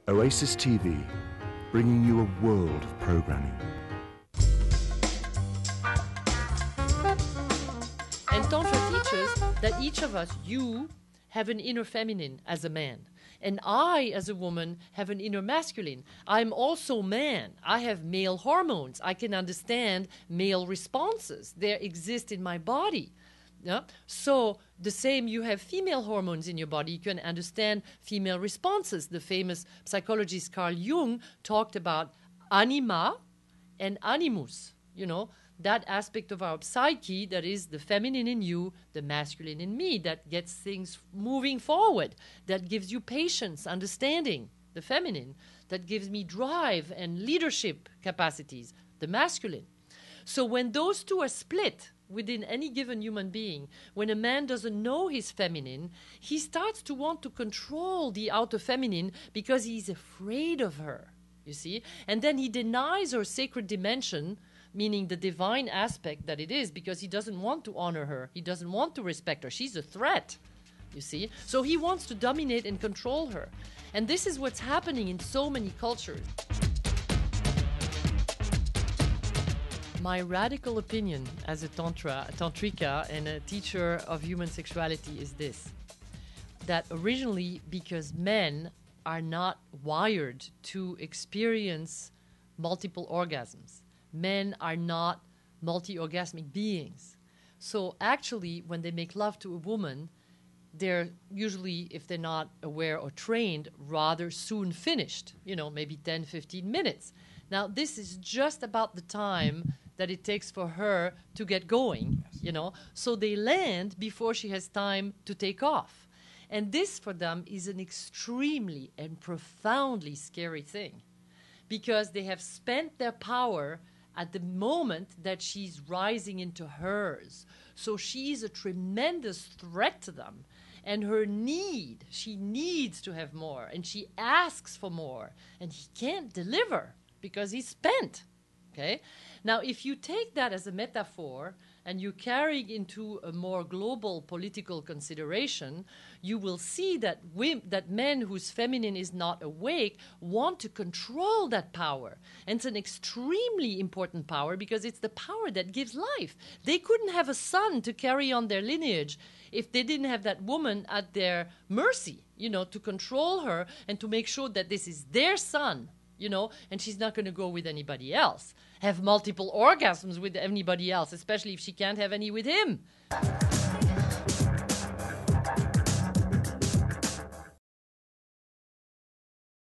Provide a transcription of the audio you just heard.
Oasis TV, bringing you a world of programming. And Tantra teaches that each of us, you, have an inner feminine as a man. And I, as a woman, have an inner masculine. I'm also man. I have male hormones. I can understand male responses. They exist in my body. Yeah? So the same, you have female hormones in your body. You can understand female responses. The famous psychologist Carl Jung talked about anima and animus, that aspect of our psyche that is the feminine in you, the masculine in me, that gets things moving forward, that gives you patience, understanding, the feminine, that gives me drive and leadership capacities, the masculine. So when those two are split within any given human being, when a man doesn't know his feminine, he starts to want to control the outer feminine because he's afraid of her, you see? And then he denies her sacred dimension, meaning the divine aspect that it is, because he doesn't want to honor her. He doesn't want to respect her. She's a threat, you see? So he wants to dominate and control her. And this is what's happening in so many cultures. My radical opinion as a tantrika and a teacher of human sexuality is this, that originally, because men are not wired to experience multiple orgasms, men are not multi-orgasmic beings. So actually, when they make love to a woman, they're usually, if they're not aware or trained, rather soon finished, maybe 10, 15 minutes. Now, this is just about the time that it takes for her to get going, So they land before she has time to take off. And this, for them, is an extremely and profoundly scary thing, because they have spent their power at the moment that she's rising into hers. So she's a tremendous threat to them. And she needs to have more, and she asks for more, and he can't deliver because he's spent, okay? Now, if you take that as a metaphor and you carry it into a more global political consideration, you will see that men whose feminine is not awake want to control that power. And it's an extremely important power because it's the power that gives life. They couldn't have a son to carry on their lineage if they didn't have that woman at their mercy, to control her and to make sure that this is their son, and she's not going to go with anybody else, have multiple orgasms with anybody else, especially if she can't have any with him.